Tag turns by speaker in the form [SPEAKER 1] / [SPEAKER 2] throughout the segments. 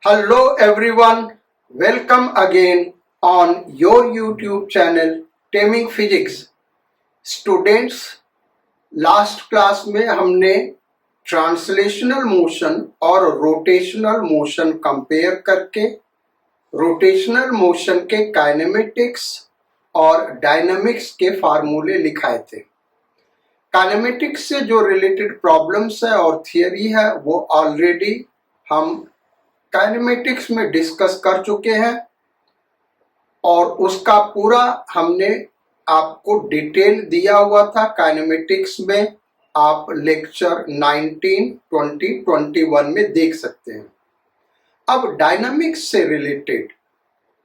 [SPEAKER 1] Hello everyone, welcome again on your YouTube channel Taming Physics. Students, last class में हमने translational motion और rotational motion compare करके rotational motion के kinematics और dynamics के फार्मूले लिखाए थे। काइनेमेटिक्स से जो रिलेटेड प्रॉब्लम्स है और थियरी है वो ऑलरेडी हम काइनेमेटिक्स में डिस्कस कर चुके हैं और उसका पूरा हमने आपको डिटेल दिया हुआ था। काइनेमेटिक्स में आप लेक्चर 19, 20, 21 में देख सकते हैं। अब डायनामिक्स से रिलेटेड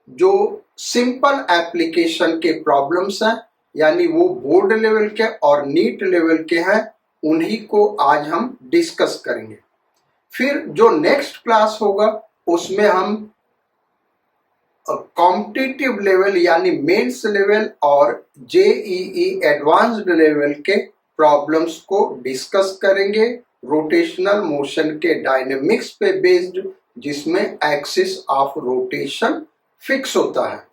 [SPEAKER 1] जो सिंपल एप्लीकेशन के प्रॉब्लम्स हैं, यानी वो बोर्ड लेवल के और नीट लेवल के हैं, उन्हीं को आज हम डिस्कस करेंगे। फिर जो नेक्स्ट क्लास होगा उसमें हम कॉम्पिटिटिव लेवल यानी मेंस लेवल और जेईई एडवांस्ड लेवल के प्रॉब्लम्स को डिस्कस करेंगे रोटेशनल मोशन के डायनेमिक्स पे बेस्ड, जिसमें एक्सिस ऑफ रोटेशन फिक्स होता है।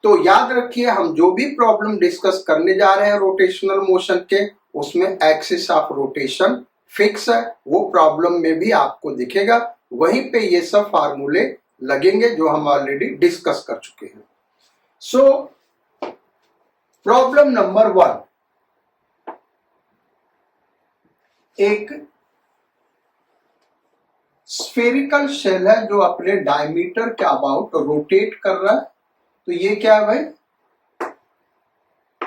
[SPEAKER 1] तो याद रखिए, हम जो भी प्रॉब्लम डिस्कस करने जा रहे हैं रोटेशनल मोशन के, उसमें एक्सिस ऑफ रोटेशन फिक्स है। वो प्रॉब्लम में भी आपको दिखेगा, वहीं पे ये सब फार्मूले लगेंगे जो हम ऑलरेडी डिस्कस कर चुके हैं। सो प्रॉब्लम नंबर 1, एक स्फेरिकल शेल है जो अपने डायमीटर के अबाउट रोटेट कर रहा है। तो ये क्या है भाई?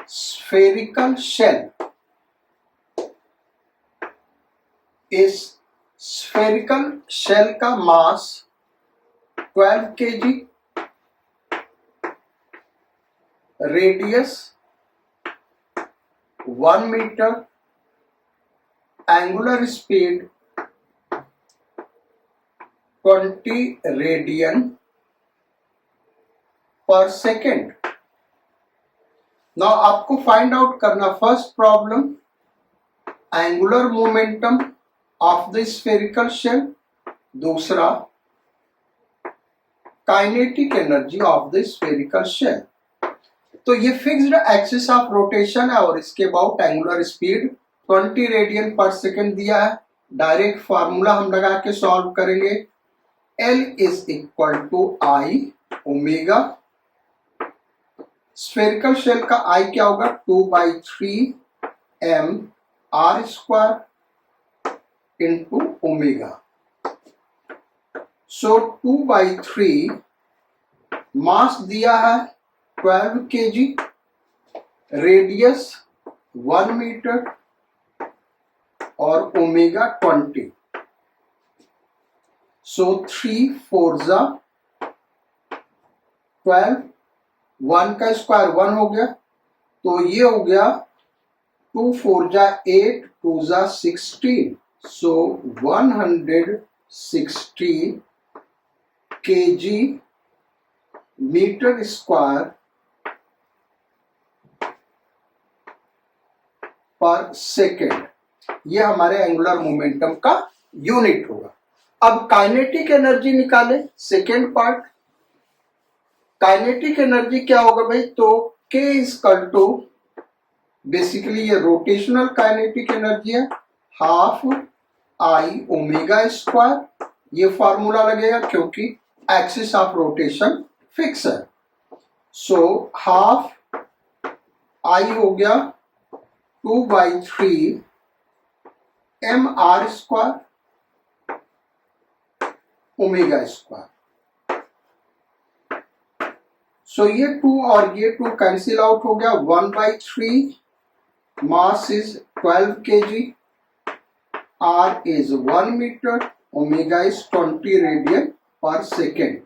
[SPEAKER 1] Spherical shell. इस स्फेरिकल शेल का mass 12 kg, radius 1 metre, angular speed 20 radian per second. Now आपको फाइंड आउट करना, first problem angular momentum of the spherical shell, दूसरा kinetic energy of the spherical shell. तो ये फिक्स्ड एक्सिस ऑफ रोटेशन है और इसके about angular speed 20 radian per second दिया है। डायरेक्ट फार्मूला हम लगा के सॉल्व करेंगे। L is equal to I omega. Spherical shell का I क्या होगा? 2/3 m r square into omega. So 2/3 mass दिया है 12 kg, रेडियस 1 मीटर और ओमेगा 20। सो 3 4 जा 12, 1 का स्क्वायर 1 हो गया, तो ये हो गया 2 4 जा 8, 2 जा 16। सो 160 kg metre square per second, ये हमारे एंगुलर मोमेंटम का यूनिट होगा। अब काइनेटिक एनर्जी निकाले, सेकेंड पार्ट। काइनेटिक एनर्जी क्या होगा भाई? तो K इक्वल टू, बेसिकली ये रोटेशनल काइनेटिक एनर्जी है, हाफ आई ओमेगा स्क्वायर। ये फार्मूला लगेगा क्योंकि एक्सिस ऑफ रोटेशन फिक्स है। सो हाफ आई हो गया 2/3 m r square omega square. So ये 2 और ये 2 कैंसिल आउट हो गया। 1/3 mass is 12 kg, r is 1 metre, omega is 20 radian per second.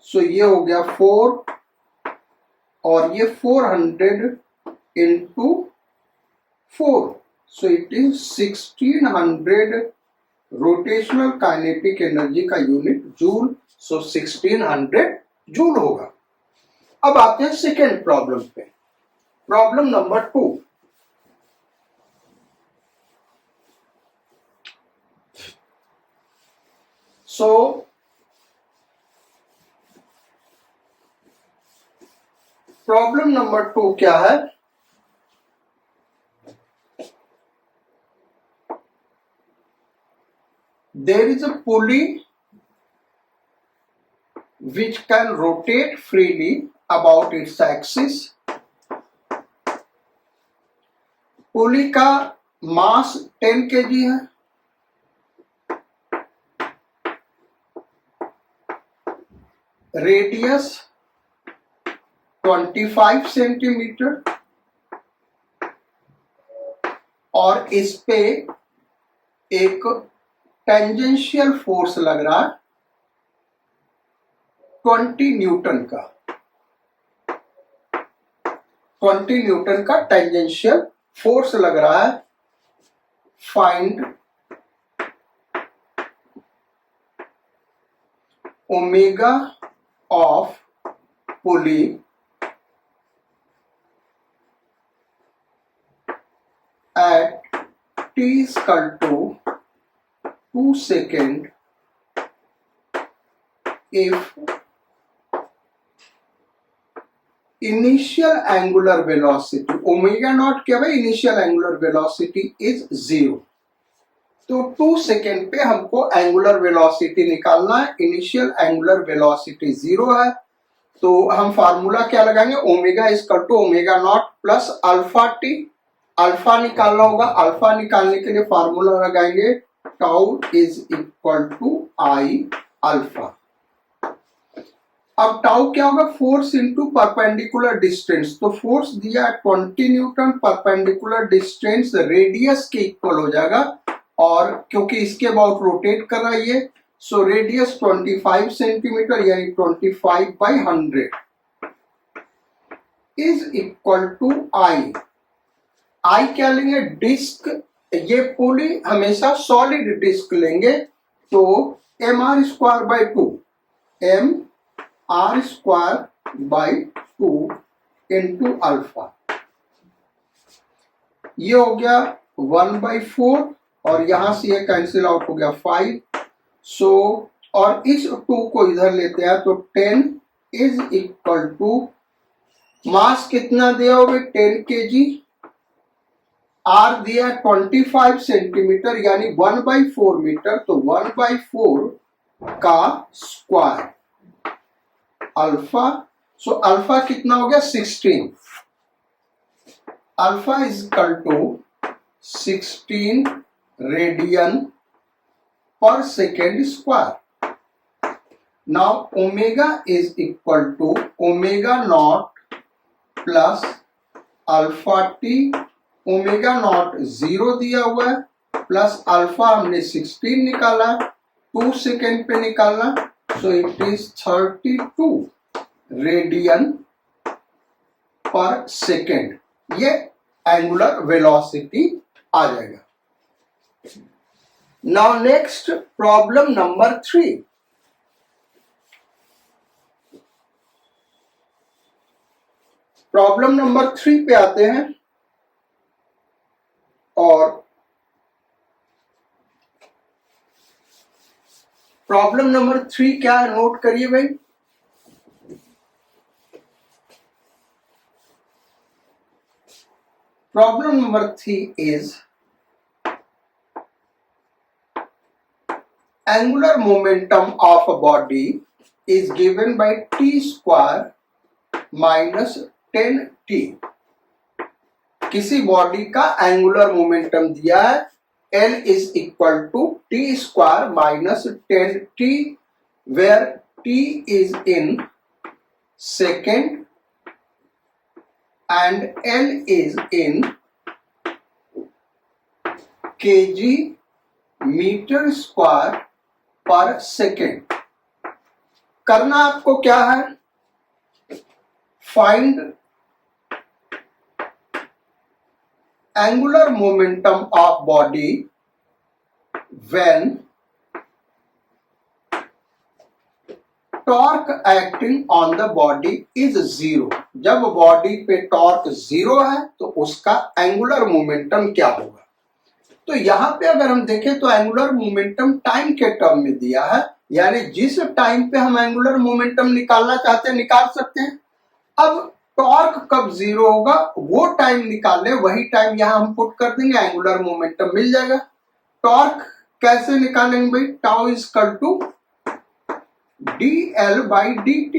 [SPEAKER 1] So ये हो गया 4 और ये 400 into 4, so it is 1600 rotational kinetic energy का यूनिट जूल। सो 1600 जूल होगा। अब आते हैं सेकेंड प्रॉब्लम पे, problem number 2। So problem number 2 क्या है? There is a pulley which can rotate freely about its axis. पुली का मास 10 kg है, रेडियस 25 सेंटीमीटर और इस पे एक टेंजेंशियल फोर्स लग रहा है 20 न्यूटन का। 20 न्यूटन का टेंजेंशियल फोर्स लग रहा है। Find omega of pulley at t is equal to 2 second if initial angular velocity omega naught क्या भाई, initial angular velocity is 0। तो 2 सेकेंड पे हमको एंगुलर वेलोसिटी निकालना है। इनिशियल एंगुलर वेलोसिटी 0 है, तो हम फार्मूला क्या लगाएंगे? Omega is equal to omega not plus alpha t. Alpha निकालना होगा, अल्फा निकालने के लिए फार्मूला लगाएंगे tau is equal to I alpha. अब टाउ क्या होगा? Force into perpendicular distance. तो फोर्स दिया 20 न्यूटन, परपेंडिकुलर डिस्टेंस रेडियस के इक्वल हो जाएगा, और क्योंकि इसके अबाउट रोटेट कर रहा है ये, सो रेडियस 25 सेंटीमीटर यानी 25/100 इज इक्वल टू आई। आई क्या लेंगे? डिस्क। ये पुली हमेशा सॉलिड डिस्क लेंगे, तो mr²/2 mr²/2 इंटू अल्फा। ये हो गया 1/4 और यहां से ये कैंसिल आउट हो गया 5। सो और इस 2 को इधर लेते हैं तो 10 इज इक्वल टू मास कितना दिया होगा? 10 kg। आर दिया 25 सेंटीमीटर यानी 1/4 मीटर, तो 1/4 का स्क्वायर अल्फा। सो अल्फा कितना हो गया? 16। Alpha is equal to 16 radian per second square. Now omega is equal to omega not plus alpha T. Omega naught 0 दिया हुआ है, प्लस अल्फा हमने 16 निकाला, 2 सेकेंड पे निकालना, सो it is 32 radian per second. ये एंगुलर वेलोसिटी आ जाएगा। Now next problem number 3। Problem number 3 पे आते हैं, और प्रॉब्लम नंबर 3 क्या है नोट करिए भाई। Problem number 3 is angular momentum of a body is given by t square minus 10t। किसी बॉडी का एंगुलर मोमेंटम दिया है, L is equal to t square minus 10t, where t is in second and L is in kg metre square per second. करना आपको क्या है? Find angular momentum of body when torque acting on the body is 0। जब body पे torque 0 है तो उसका angular momentum क्या होगा? तो यहां पे अगर हम देखें तो एंगुलर मोमेंटम टाइम के टर्म में दिया है, यानी जिस टाइम पे हम एंगुलर मोमेंटम निकालना चाहते हैं निकाल सकते हैं। अब टॉर्क कब जीरो होगा वो टाइम निकालने, वही टाइम यहां हम पुट कर देंगे, एंगुलर मोमेंटम मिल जाएगा। टॉर्क कैसे निकालेंगे भाई, tau is equal to dl by dt।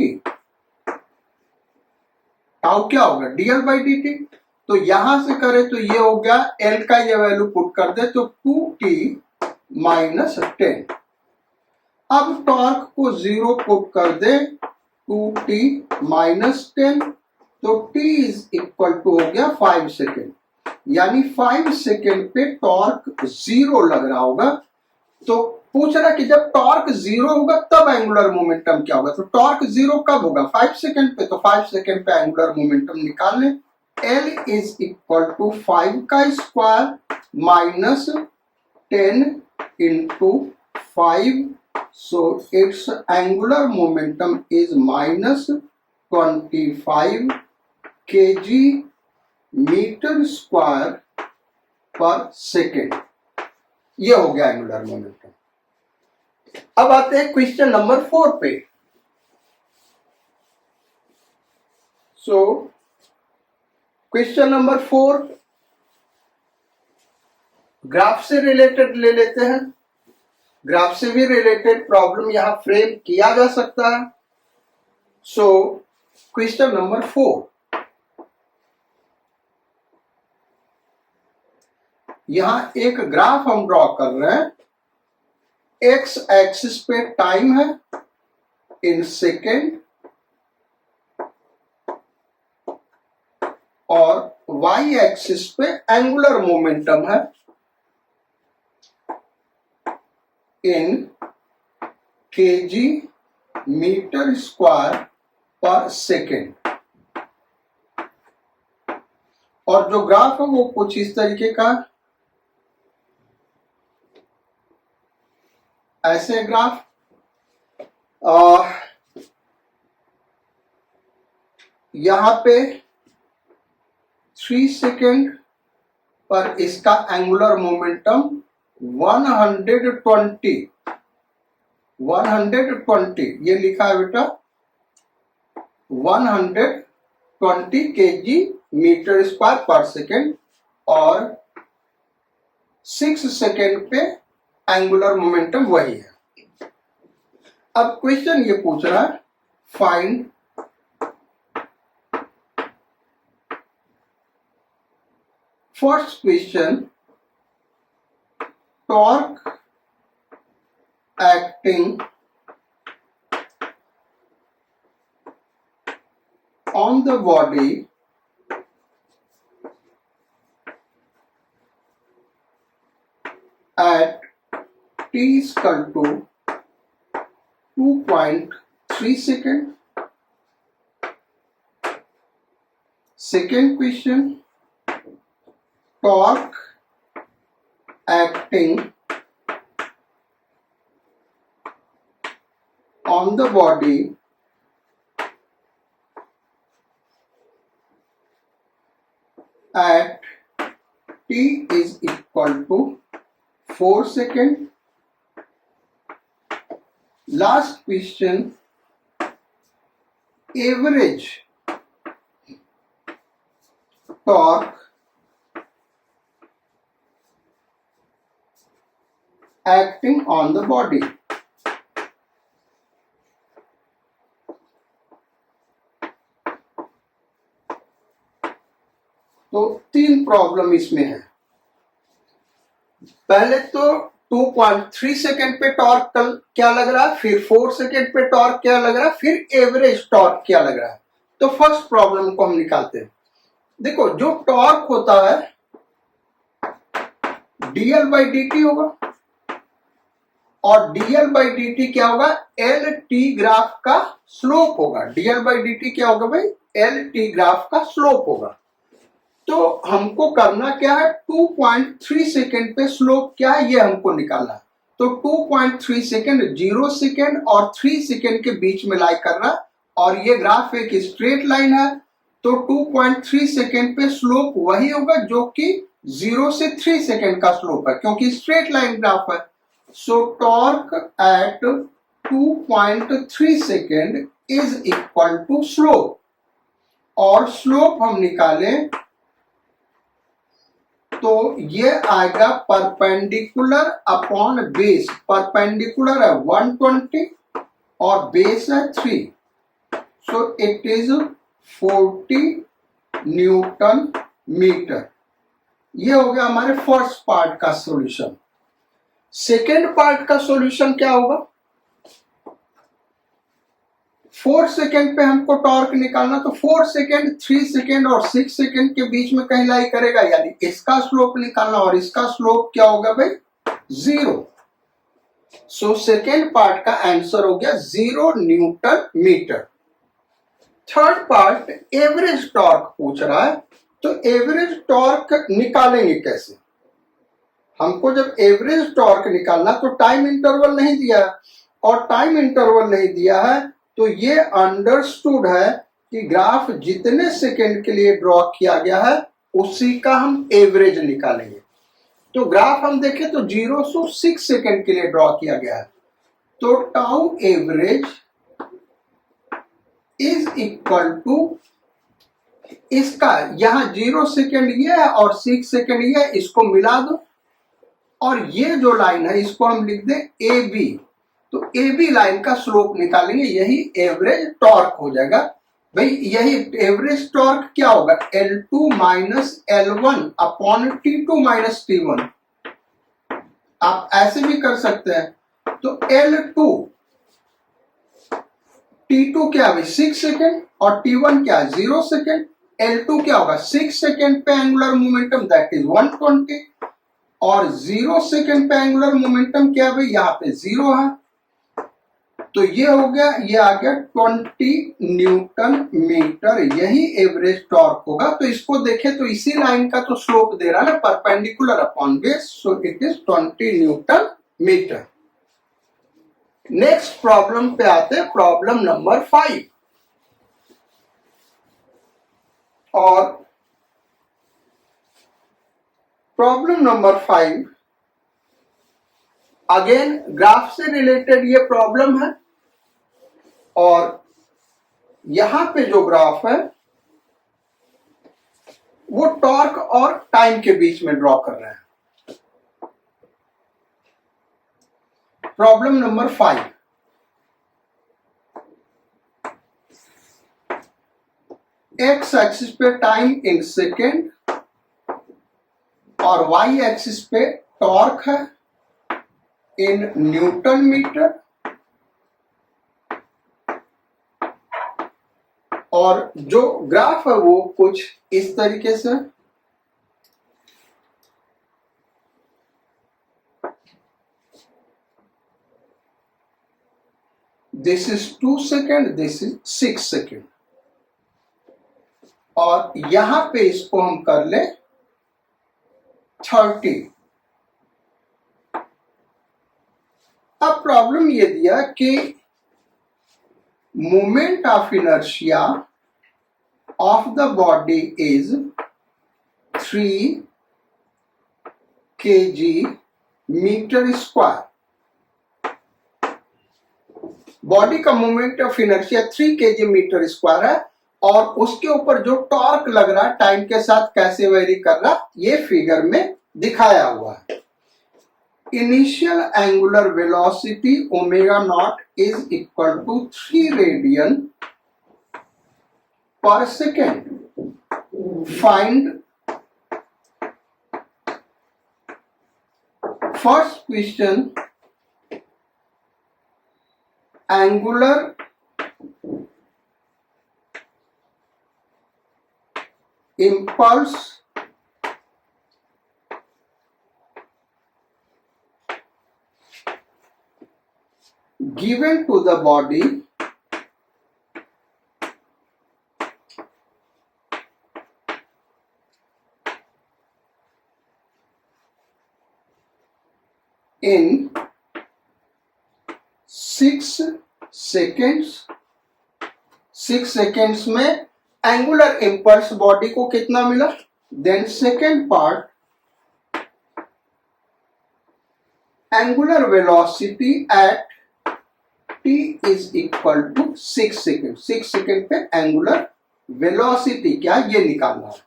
[SPEAKER 1] Tau क्या होगा, dl बाई dt। तो यहां से करें तो ये हो गया, l का ये वैल्यू पुट कर दे तो 2t माइनस 10। अब टॉर्क को जीरो पुट कर दे, 2t माइनस 10, तो t इज इक्वल टू हो गया 5 सेकेंड, यानी 5 सेकेंड पे टॉर्क जीरो लग रहा होगा। तो पूछ रहा कि जब टॉर्क जीरो होगा तब एंगुलर मोमेंटम क्या होगा, तो टॉर्क जीरो कब होगा, 5 सेकेंड पे। तो 5 सेकेंड पे एंगुलर मोमेंटम निकाल लें, L इज इक्वल टू 5 का square minus 10 into 5, so its angular momentum is minus 25 kg metre square per second. ये हो गया एंगुलर मोमेंटम। अब आते हैं क्वेश्चन नंबर 4 पे। सो क्वेश्चन नंबर 4 ग्राफ से रिलेटेड ले लेते हैं। ग्राफ से भी रिलेटेड प्रॉब्लम यहां फ्रेम किया जा सकता है। सो क्वेश्चन नंबर 4, यहां एक ग्राफ हम ड्रॉ कर रहे हैं। एक्स एक्सिस पे टाइम है इन सेकेंड और वाई एक्सिस पे एंगुलर मोमेंटम है इन KG metre square per second. और जो ग्राफ है वो कुछ इस तरीके का, ऐसे ग्राफ। यहां पे 3 सेकेंड पर इसका एंगुलर मोमेंटम 120 ये लिखा है बेटा, 120 KG metre square per second, और 6 सेकेंड पे एंगुलर मोमेंटम वही है। अब क्वेश्चन ये पूछ रहा है, find first question, torque acting on the body at t is equal to 2.3 second. Second question, torque acting on the body at t is equal to 4 second. Last question, average torque acting on the body. तो 3 problem इसमें है। पहले तो 2.3 second पे torque क्या लग रहा है, फिर 4 सेकेंड पे टॉर्क क्या लग रहा है, फिर एवरेज टॉर्क क्या लग रहा है। तो फर्स्ट प्रॉब्लम को हम निकालते हैं। देखो, जो टॉर्क होता है dl बाई dt होगा, और dl बाई dt क्या होगा, एल टी ग्राफ का स्लोप होगा। dl बाई dt क्या होगा भाई, एल टी ग्राफ का स्लोप होगा। तो हमको करना क्या है, 2.3 सेकेंड पे स्लोप क्या है ये हमको निकालना है। तो 2.3 सेकेंड 0 सेकेंड और 3 सेकेंड के बीच में लाई कर रहा है, और ये ग्राफ एक स्ट्रेट लाइन है। तो 2.3 सेकेंड पे स्लोप वही होगा जो कि 0 से 3 सेकेंड का स्लोप है, क्योंकि स्ट्रेट लाइन ग्राफ है। So torque at 2.3 second is equal to slope. और स्लोप हम निकालें तो ये आएगा परपेंडिकुलर अपॉन बेस। परपेंडिकुलर है 120 और बेस है 3, so it is 40 newton metre. ये हो गया हमारे फर्स्ट पार्ट का सॉल्यूशन। सेकेंड पार्ट का सॉल्यूशन क्या होगा? 4 सेकेंड पे हमको टॉर्क निकालना, तो 4 सेकेंड, 3 सेकेंड और 6 सेकेंड के बीच में कहीं लाई करेगा, यानी इसका स्लोप निकालना, और इसका स्लोप क्या होगा भाई? 0। सो सेकेंड पार्ट का आंसर हो गया 0 newton metre. Third part average torque पूछ रहा है, तो एवरेज टॉर्क निकालेंगे कैसे? हमको जब एवरेज टॉर्क निकालना, तो टाइम इंटरवल नहीं दिया है, और टाइम इंटरवल नहीं दिया है तो ये अंडरस्टूड है कि ग्राफ जितने सेकेंड के लिए ड्रॉ किया गया है उसी का हम एवरेज निकालेंगे। तो ग्राफ हम देखें तो 0 से 6 सेकेंड के लिए ड्रॉ किया गया है, तो tau average is equal to इसका, यहां 0 सेकेंड ये है और 6 सेकेंड ये है, इसको मिला दो, और ये जो लाइन है इसको हम लिख दें ए बी, तो ए बी लाइन का स्लोप निकालेंगे, यही एवरेज टॉर्क हो जाएगा। भाई यही एवरेज टॉर्क क्या होगा? L2 minus L1 upon T2 minus T1। आप ऐसे भी कर सकते हैं, तो L2 T2 क्या है? 6 सेकेंड, और T1 क्या है? 0 सेकेंड। L2 क्या होगा? 6 सेकेंड पे एंगुलर मोमेंटम, दैट इज 120, और 0 सेकेंड पे एंगुलर मोमेंटम क्या है भाई? यहाँ पे 0 है, तो ये हो गया, ये आ गया 20 न्यूटन मीटर, यही एवरेज टॉर्क होगा। तो इसको देखें तो इसी लाइन का तो स्लोप दे रहा है ना, perpendicular upon base, so it is 20 newton metre. Next problem पे आते हैं, प्रॉब्लम नंबर 5। और प्रॉब्लम नंबर 5 अगेन ग्राफ से रिलेटेड ये प्रॉब्लम है, और यहां पे जो ग्राफ है वो टॉर्क और टाइम के बीच में ड्रॉ कर रहे हैं। प्रॉब्लम नंबर 5, एक्स एक्सिस पे टाइम इन सेकेंड और वाई एक्सिस पे टॉर्क है इन न्यूटन मीटर, और जो ग्राफ है वो कुछ इस तरीके से, this is 2 second, this is 6 second, और यहां पे इसको हम कर ले 30। अब प्रॉब्लम ये दिया कि moment of inertia of the body is 3 kg metre square. Body का moment of inertia 3 kg metre square है, और उसके ऊपर जो टॉर्क लग रहा है टाइम के साथ कैसे वेरी कर रहा, ये फिगर में दिखाया हुआ है। Initial angular velocity omega naught is equal to 3 radian per second. Find first question, angular impulse given to the body in 6 seconds। 6 seconds में एंगुलर इंपल्स बॉडी को कितना मिला? Then second part, angular velocity at t is equal to 6 second. 6 second पे angular velocity क्या ये निकालना है।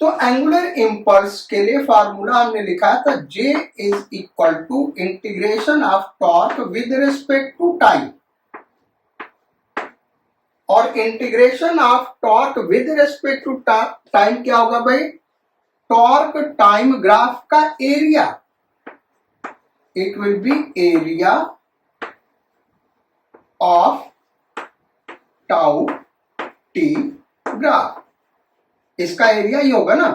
[SPEAKER 1] तो एंगुलर इम्पल्स के लिए फार्मूला हमने लिखा था J is equal to integration of torque with respect to time, और integration of torque with respect to time क्या होगा भाई, टॉर्क टाइम ग्राफ का area, it will be area of tau T graph, इसका area ही होगा ना।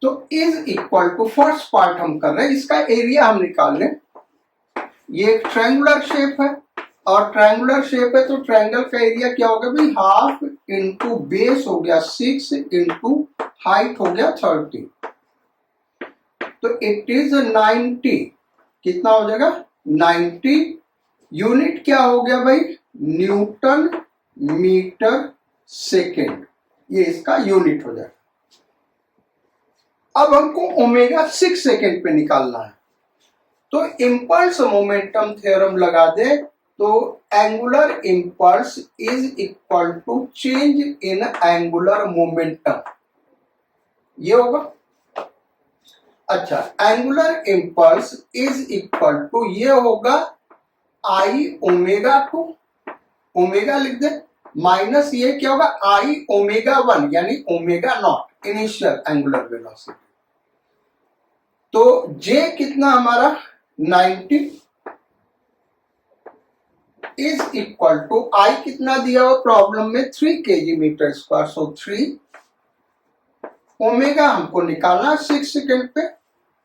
[SPEAKER 1] तो is equal to first part हम कर रहे हैं, इसका एरिया हम निकाल लें। ये एक ट्रायंगुलर शेप है और ट्रायंगुलर शेप है तो ट्रायंगल का एरिया क्या होगा भाई, हाफ इंटू बेस हो गया 6 इंटू हाइट हो गया 30, तो इट इज 90, कितना हो जाएगा 90। यूनिट क्या हो गया भाई, न्यूटन मीटर सेकेंड, ये इसका यूनिट हो जाएगा। अब हमको ओमेगा 6 सेकेंड पे निकालना है, तो इंपल्स मोमेंटम थ्योरम लगा दे, तो angular impulse is equal to change in angular momentum, ये होगा। अच्छा, angular impulse is equal to ये होगा आई ओमेगा टू, ओमेगा लिख दे, माइनस ये क्या होगा आई ओमेगा 1 यानी omega naught initial angular velocity. तो J कितना हमारा 90 इज इक्वल टू I कितना दिया हुआ प्रॉब्लम में 3 kg मीटर स्क्वायर, सो 3, ओमेगा हमको निकालना 6 सेकेंड पे,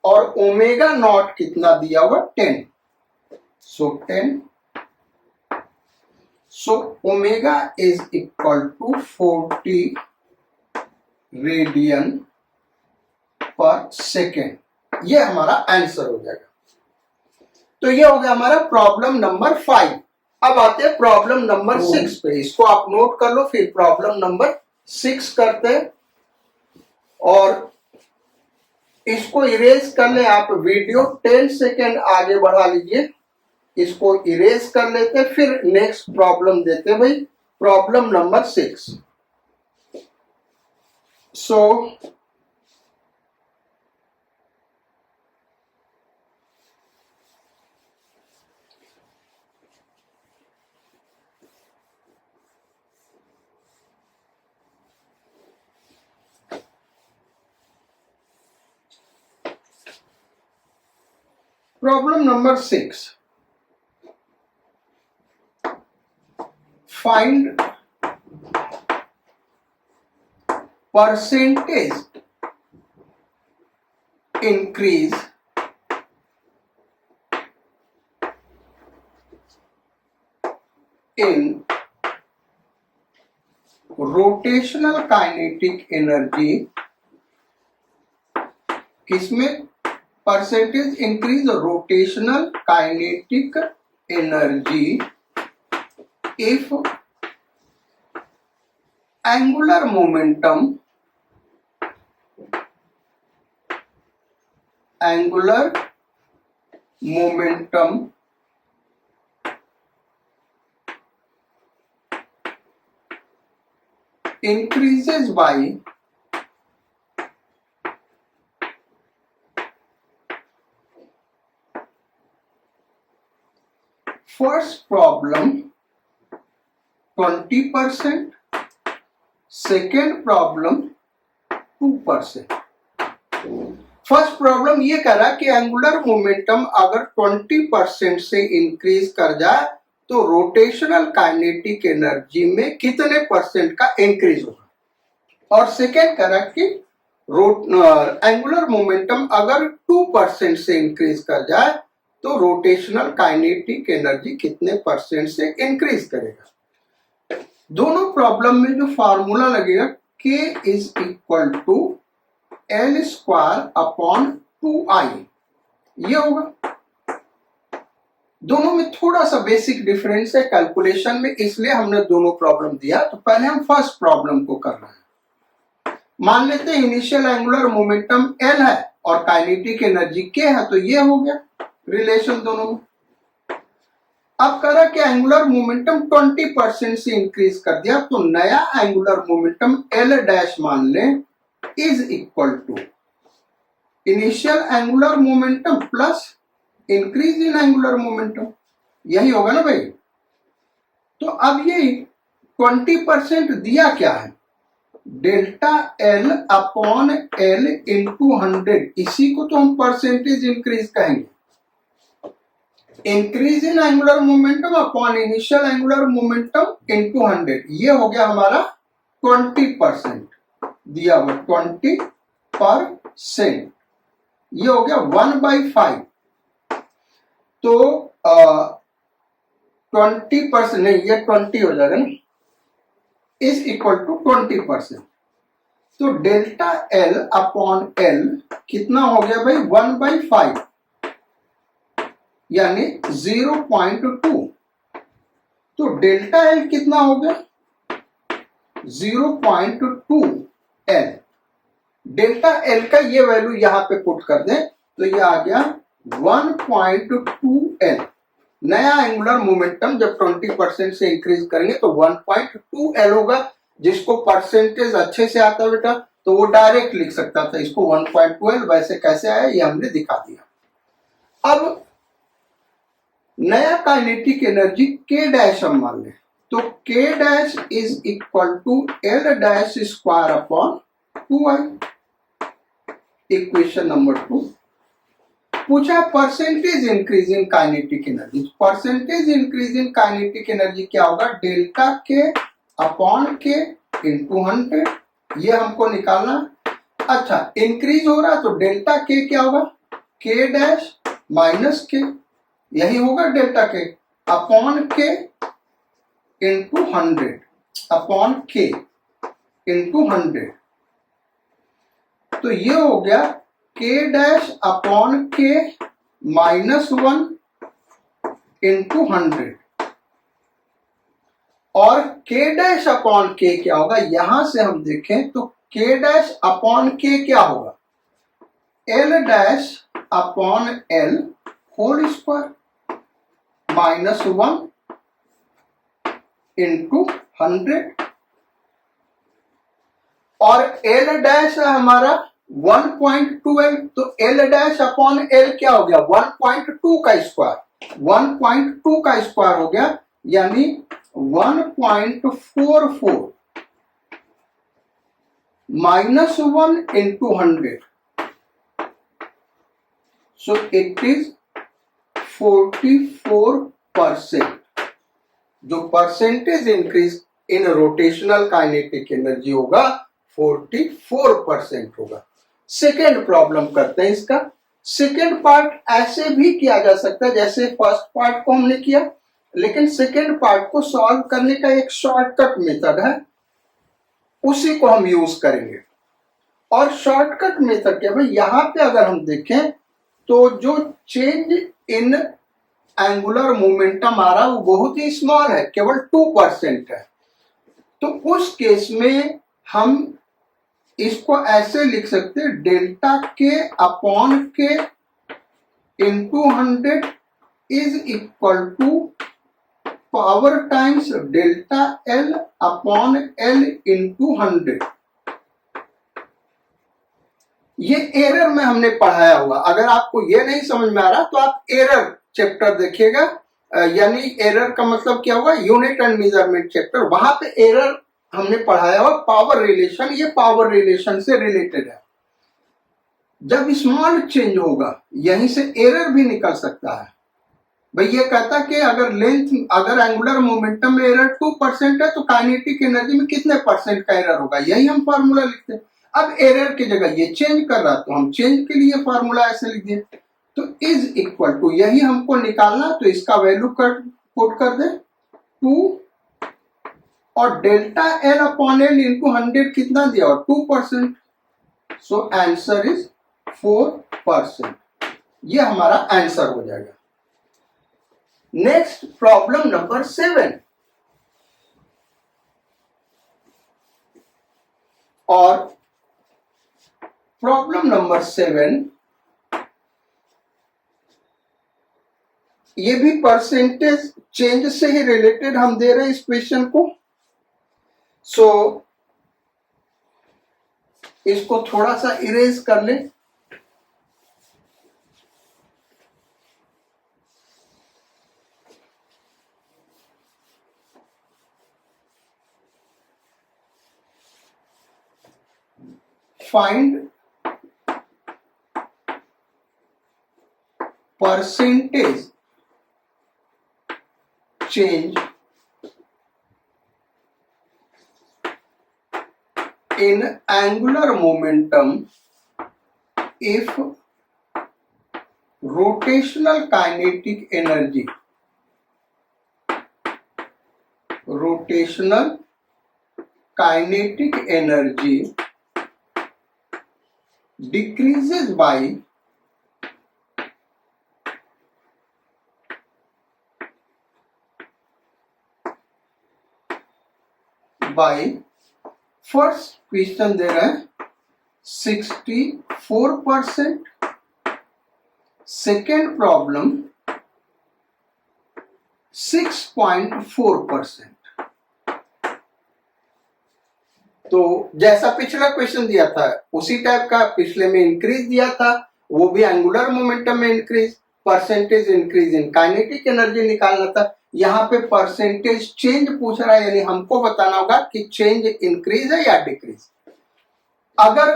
[SPEAKER 1] और ओमेगा नॉट कितना दिया हुआ 10, सो 10, so omega is equal to 40 radian per second, ये हमारा आंसर हो जाएगा। तो ये हो गया हमारा प्रॉब्लम नंबर 5। अब आते हैं प्रॉब्लम नंबर 6 पे, इसको आप नोट कर लो, फिर प्रॉब्लम नंबर 6 करते हैं, और इसको इरेज कर ले आप, वीडियो 10 सेकेंड आगे बढ़ा लीजिए, इसको इरेज कर लेते, फिर नेक्स्ट प्रॉब्लम देते भाई, problem number 6। So problem number 6, find percentage increase in rotational kinetic energy, किसमें percentage increase rotational kinetic energy if angular momentum increases by 20%, second problem 2%। First problem ये कह रहा कि एंगुलर मोमेंटम अगर 20% से इंक्रीज कर जाए तो रोटेशनल काइनेटिक एनर्जी में कितने परसेंट का इंक्रीज होगा, और सेकेंड कह रहा कि एंगुलर मोमेंटम अगर 2% से इंक्रीज कर जाए तो रोटेशनल काइनेटिक एनर्जी कितने परसेंट से इंक्रीज करेगा। दोनों प्रॉब्लम में जो फार्मूला लगेगा K is equal to L square upon 2I, ये होगा। दोनों में थोड़ा सा बेसिक डिफरेंस है कैलकुलेशन में, इसलिए हमने दोनों प्रॉब्लम दिया। तो पहले हम फर्स्ट प्रॉब्लम को कर रहे हैं। मान लेते हैं इनिशियल एंगुलर मोमेंटम L है और काइनेटिक एनर्जी K है, तो ये हो गया रिलेशन दोनों में। अब कह रहा कि एंगुलर मोमेंटम 20% से इंक्रीज कर दिया, तो नया एंगुलर मोमेंटम L डैश मान लें is equal to initial angular momentum plus increase in angular momentum, यही होगा ना भाई। तो अब ये 20% दिया क्या है, delta L upon L into 100, इसी को तो हम परसेंटेज इंक्रीज कहेंगे। Increase in angular momentum upon initial angular momentum into 100, ये हो गया हमारा 20% दिया हुआ, 20%, ये हो गया 1/5। तो 20% नहीं, ये 20 हो जाएगा ना, इज इक्वल टू 20%। तो डेल्टा L अपॉन L कितना हो गया भाई, 1/5 यानी 0.2। तो डेल्टा L कितना हो गया, 0.2 L। डेल्टा L का ये वैल्यू यहां पे पुट कर दें तो ये आ गया 1.2 L। नया एंगुलर मोमेंटम जब 20% से इंक्रीज करेंगे तो 1.2 L होगा। जिसको परसेंटेज अच्छे से आता है बेटा तो वो डायरेक्ट लिख सकता था इसको 1.2 L, वैसे कैसे आया ये हमने दिखा दिया। अब नया काइनेटिक एनर्जी K डैश हम मान लें, तो K dash is equal to L dash square upon 2I। Equation number 2 पूछा percentage increase in kinetic energy. Percentage increase in kinetic energy क्या होगा, delta K upon K into 100, ये हमको निकालना। अच्छा इंक्रीज हो रहा तो डेल्टा K क्या होगा, K डैश माइनस K, यही होगा delta K upon K into 100, upon K into 100। तो ये हो गया K dash upon K minus 1 into 100, और K डैश अपॉन K क्या होगा, यहां से हम देखें तो K डैश अपॉन K क्या होगा, L dash upon L whole square minus 1 into 100, और L डैश है हमारा 1.2L, तो L डैश अपॉन L क्या हो गया, 1.2 का स्क्वायर, 1.2 का स्क्वायर हो गया यानी 1.44 minus 1 into 100, so it is 44%। जो percentage increase in rotational kinetic energy होगा 44% होगा। सेकेंड प्रॉब्लम करते हैं इसका। सेकेंड पार्ट ऐसे भी किया जा सकता है जैसे फर्स्ट पार्ट को हमने किया, लेकिन सेकेंड पार्ट को सॉल्व करने का एक शॉर्टकट मेथड है, उसी को हम यूज करेंगे। और शॉर्टकट मेथड क्या भाई, यहां पे अगर हम देखें तो जो चेंज इन एंगुलर मोमेंटम आ रहा है वो बहुत ही स्मॉल है, केवल 2% है। तो उस केस में हम इसको ऐसे लिख सकते हैं, delta K upon K into 100 is equal to power times delta L upon L into 100। ये एरर में हमने पढ़ाया हुआ, अगर आपको ये नहीं समझ में आ रहा तो आप एरर चैप्टर देखिएगा, यानी एरर का मतलब क्या हुआ, यूनिट एंड मेजरमेंट चैप्टर, वहां पे एरर हमने पढ़ाया हुआ। पावर रिलेशन, ये पावर रिलेशन से रिलेटेड है। जब स्मॉल चेंज होगा यहीं से एरर भी निकल सकता है। भाई ये कहता कि अगर लेंथ, अगर एंगुलर मोमेंटम में एरर 2% है तो काइनेटिक एनर्जी में कितने परसेंट का एरर होगा, यही हम फार्मूला लिखते हैं। अब एरर की जगह ये चेंज कर रहा तो हम चेंज के लिए फार्मूला ऐसे लिख दिए, तो इज इक्वल टू यही हमको निकालना, तो इसका वैल्यू पुट कर दे 2, और delta L upon L into 100 कितना दिया, और 2%, सो आंसर इज 4%। ये हमारा आंसर हो जाएगा। नेक्स्ट प्रॉब्लम नंबर 7, और प्रॉब्लम नंबर 7 ये भी परसेंटेज चेंज से ही रिलेटेड हम दे रहे हैं इस क्वेश्चन को। सो इसको थोड़ा सा इरेज कर ले। Find percentage change in angular momentum if rotational kinetic energy decreases by first question दे रहा है 64%, सेकेंड प्रॉब्लम 6.4%। तो जैसा पिछला क्वेश्चन दिया था उसी टाइप का पिछले में इंक्रीज दिया था, वो भी एंगुलर मोमेंटम में increase, percentage increase in kinetic energy निकालना था। यहाँ पे परसेंटेज चेंज पूछ रहा है, यानी हमको बताना होगा कि चेंज इंक्रीज है या डिक्रीज। अगर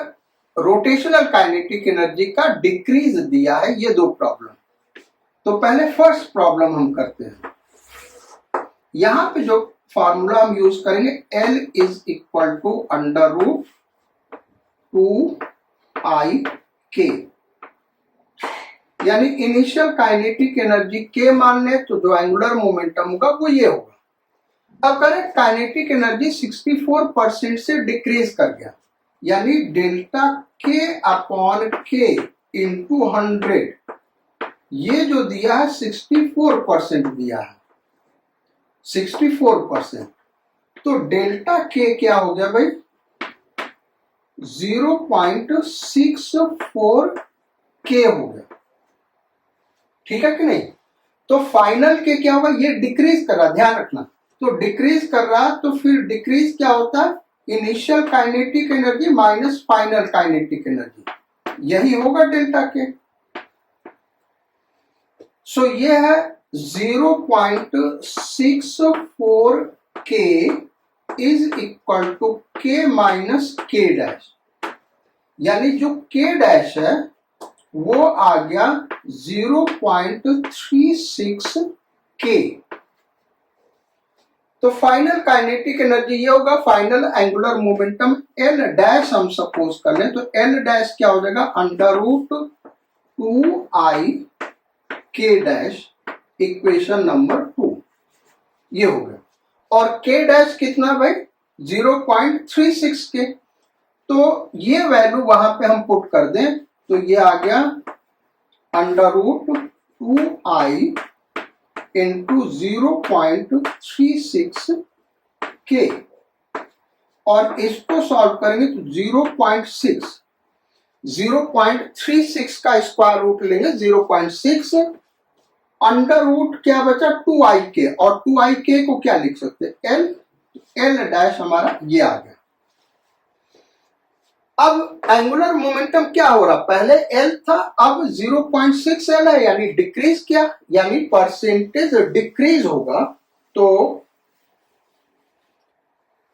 [SPEAKER 1] रोटेशनल काइनेटिक एनर्जी का डिक्रीज दिया है, ये दो प्रॉब्लम। तो पहले फर्स्ट प्रॉब्लम हम करते हैं। यहाँ पे जो फॉर्मूला हम यूज करेंगे L is equal to under root 2I K, यानी इनिशियल काइनेटिक एनर्जी के मान ले तो जो एंगुलर मोमेंटम होगा वो ये होगा। अब करें काइनेटिक एनर्जी 64% से डिक्रीज कर गया, यानी delta K upon K into 100, ये जो दिया है 64% दिया है, 64%। तो डेल्टा के क्या हो गया भाई, 0.64 के हो गया, ठीक है कि नहीं। तो फाइनल के क्या होगा, ये डिक्रीज कर रहा, ध्यान रखना। तो डिक्रीज कर रहा तो फिर डिक्रीज क्या होता है, initial kinetic energy minus final kinetic energy, यही होगा डेल्टा के। सो ये है 0.64 के इज इक्वल टू के माइनस के डैश, यानी जो के डैश है वो आ गया 0.36 के। तो फाइनल काइनेटिक एनर्जी ये होगा, final angular momentum L dash हम सपोज कर लें, तो एल डैश क्या हो जाएगा, अंडर रूट 2I के डैश, इक्वेशन नंबर 2 ये हो गया। और के डैश कितना भाई, 0.36 के। तो ये वैल्यू वहां पे हम पुट कर दें तो ये आ गया अंडर रूट 2I इंटू 0.36 के, और इसको सॉल्व करेंगे तो 0.36 का स्क्वायर रूट लेंगे 0.6, अंडर रूट क्या बचा 2I के, और 2I के को क्या लिख सकते हैं, एल डैश हमारा ये आ गया। अब एंगुलर मोमेंटम क्या हो रहा, पहले L था, अब 0.6 L है, यानी डिक्रीज किया, यानी परसेंटेज डिक्रीज होगा। तो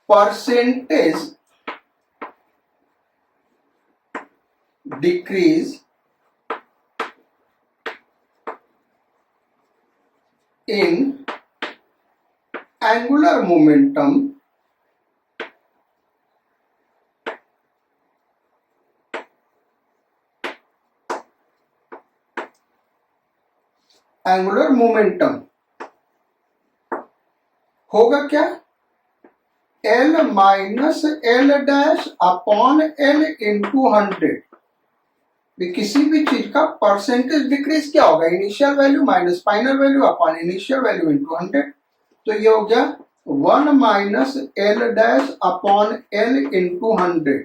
[SPEAKER 1] percentage decrease in angular momentum angular momentum होगा क्या, L minus L dash upon L into 100। किसी भी चीज का परसेंटेज डिक्रीज क्या होगा, initial value minus final value upon initial value into 100। तो ये हो गया 1 minus L dash upon L into 100,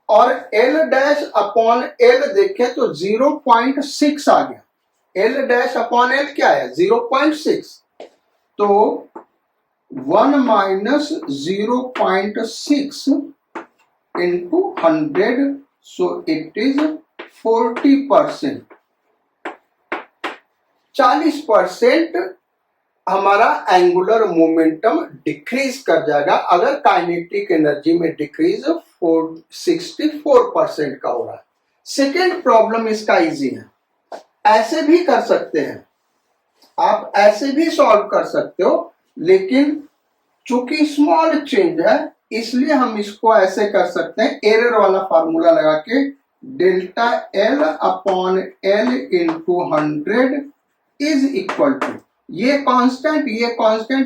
[SPEAKER 1] और L डैश अपॉन L देखें तो 0.6 आ गया, एल डैश अपॉन एल क्या है 0.6, तो 1 minus 0.6 into 100, so it is 40%। 40% हमारा एंगुलर मोमेंटम डिक्रीज कर जाएगा अगर काइनेटिक एनर्जी में डिक्रीज 64% का हो रहा है। सेकेंड प्रॉब्लम इसका इजी है, ऐसे भी कर सकते हैं, आप ऐसे भी सॉल्व कर सकते हो, लेकिन चूंकि स्मॉल चेंज है इसलिए हम इसको ऐसे कर सकते हैं, एरर वाला फार्मूला लगा के delta L upon L into 100 is equal to, ये कांस्टेंट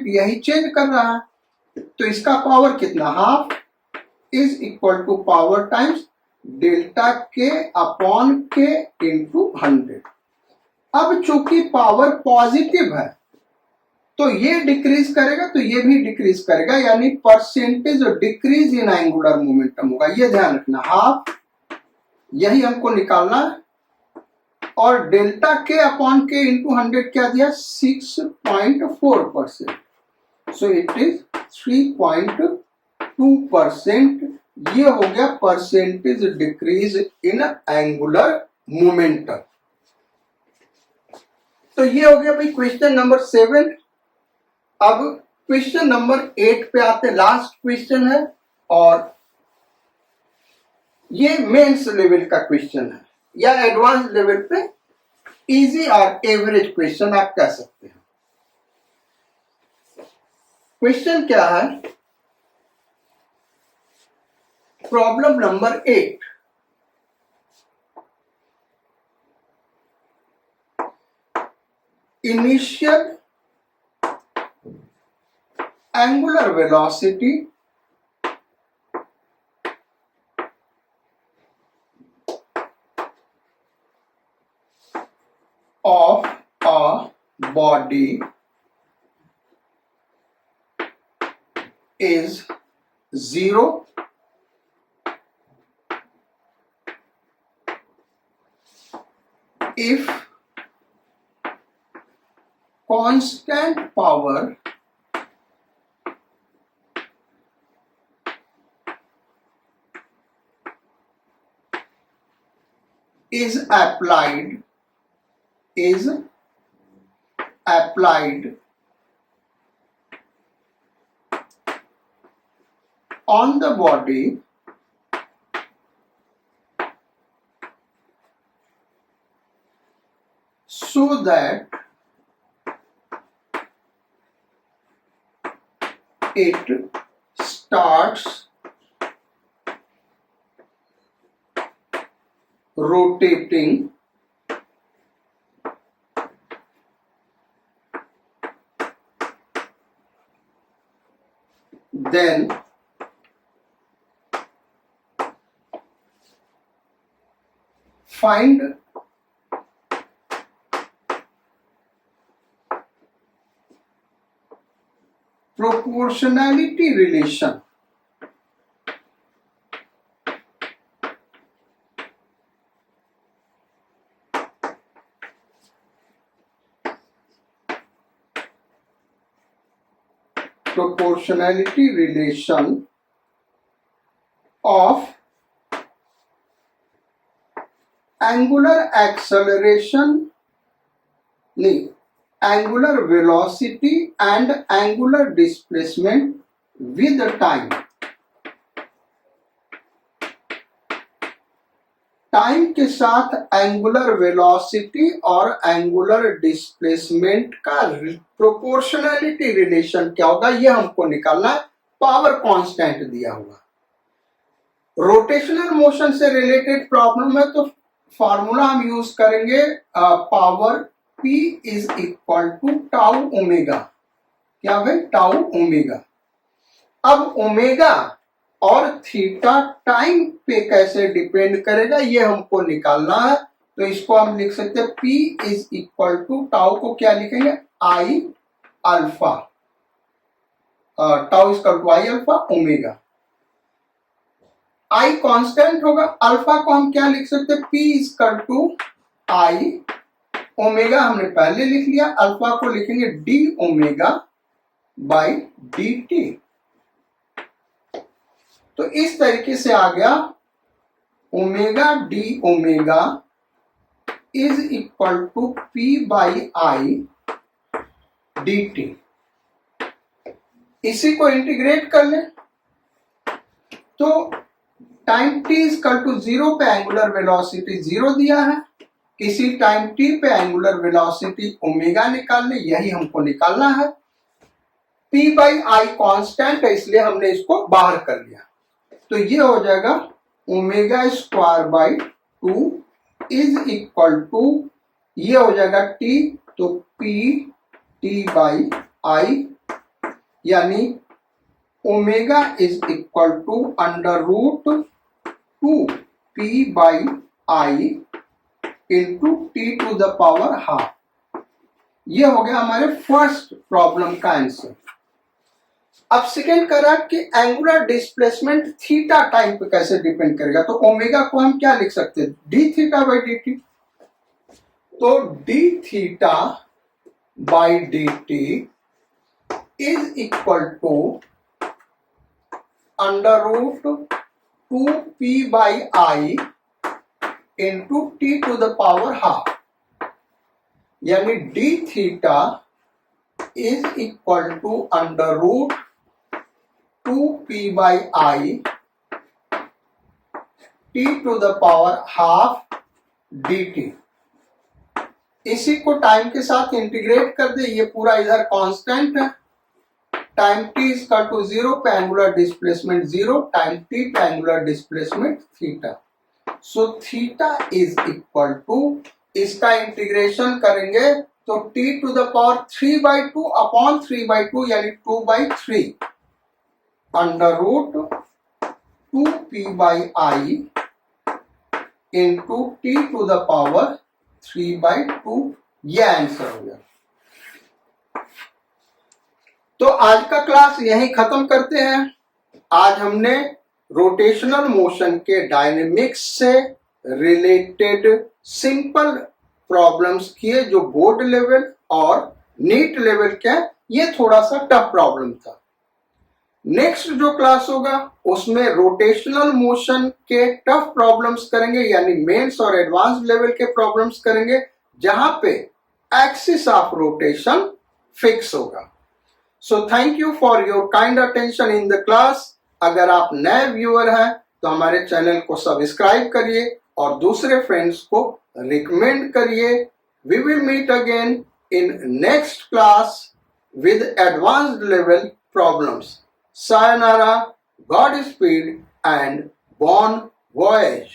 [SPEAKER 1] यही चेंज कर रहा है, तो इसका पावर कितना half is equal to power times delta K upon K into 100। अब चूंकि पावर पॉजिटिव है तो ये डिक्रीज करेगा तो ये भी डिक्रीज करेगा, यानी percentage decrease in angular momentum होगा, ये ध्यान रखना, हाफ यही हमको निकालना है। और delta K upon K into 100 क्या दिया 6.4%, सो इट इज 3.2%। ये हो गया percentage decrease in angular momentum. तो ये हो गया भाई क्वेश्चन नंबर 7। अब क्वेश्चन नंबर 8 पे आते, लास्ट क्वेश्चन है और ये मेंस लेवल का क्वेश्चन है या एडवांस लेवल पे इजी और एवरेज क्वेश्चन आप कह सकते हैं। क्वेश्चन क्या है, problem number 8, initial angular velocity of a body is 0 if constant power is applied on the body so that it starts rotating then find proportionality relation of angular velocity and angular displacement with time। Time के साथ angular velocity और angular displacement का proportionality relation क्या होगा ये हमको निकालना है। पावर कांस्टेंट दिया हुआ, रोटेशनल मोशन से रिलेटेड प्रॉब्लम है तो फॉर्मूला हम यूज करेंगे power P is equal to tau omega. क्या भाई, टाउ ओमेगा। अब ओमेगा और थीटा टाइम पे कैसे डिपेंड करेगा ये हमको निकालना है, तो इसको हम लिख सकते हैं P is equal to tau को क्या लिखेंगे I alpha, tau is equal to I alpha omega. I constant होगा, अल्फा को हम क्या लिख सकते हैं P is equal to I omega हमने पहले लिख लिया, अल्फा को लिखेंगे d omega by D T. तो इस तरीके से आ गया omega d omega is equal to p by I d T. इसी को इंटीग्रेट कर लें तो टाइम t इक्वल टू 0 पे एंगुलर वेलोसिटी 0 दिया है, किसी टाइम t पे एंगुलर वेलोसिटी ओमेगा निकाल ले, यही हमको निकालना है। p बाई आई कॉन्स्टेंट है इसलिए हमने इसको बाहर कर लिया, तो ये हो जाएगा omega square by 2 is equal to, ये हो जाएगा t, तो p t बाई आई, यानी omega is equal to under root 2 p by I into T to the power half. ये हो गया हमारे फर्स्ट प्रॉब्लम का आंसर। अब सेकेंड करा कि एंगुलर डिस्प्लेसमेंट थीटा टाइम पे कैसे डिपेंड करेगा, तो ओमेगा को हम क्या लिख सकते हैं, D theta by D T. तो D theta by D T is equal to under root 2p by I into T to the power half, यानी D theta is equal to under root 2p by I T to the power half D T. इसी को time के साथ integrate कर दे, ये पूरा इधर constant है, टाइम t इक्वल टू 0 पे एंगुलर डिस्प्लेसमेंट 0, टाइम t पे angular displacement theta. So theta is equal to, इसका इंटीग्रेशन करेंगे तो t to the power 3/2 upon 3/2 यानी 2/3 under root 2p by I into T to the power 3/2। ये answer हो गया। तो आज का क्लास यहीं खत्म करते हैं। आज हमने रोटेशनल मोशन के डायनेमिक्स से रिलेटेड सिंपल प्रॉब्लम्स किए जो बोर्ड लेवल और नीट लेवल के, ये थोड़ा सा टफ प्रॉब्लम था। नेक्स्ट जो क्लास होगा उसमें रोटेशनल मोशन के टफ प्रॉब्लम्स करेंगे, यानी मेंस और एडवांस लेवल के प्रॉब्लम्स करेंगे जहां पे एक्सिस ऑफ रोटेशन फिक्स होगा। So thank you for your kind attention in the class. अगर आप नए व्यूअर हैं तो हमारे चैनल को सब्सक्राइब करिए और दूसरे फ्रेंड्स को रिकमेंड करिए। We will meet again in next class with advanced level problems. Sayonara, Godspeed and bon voyage.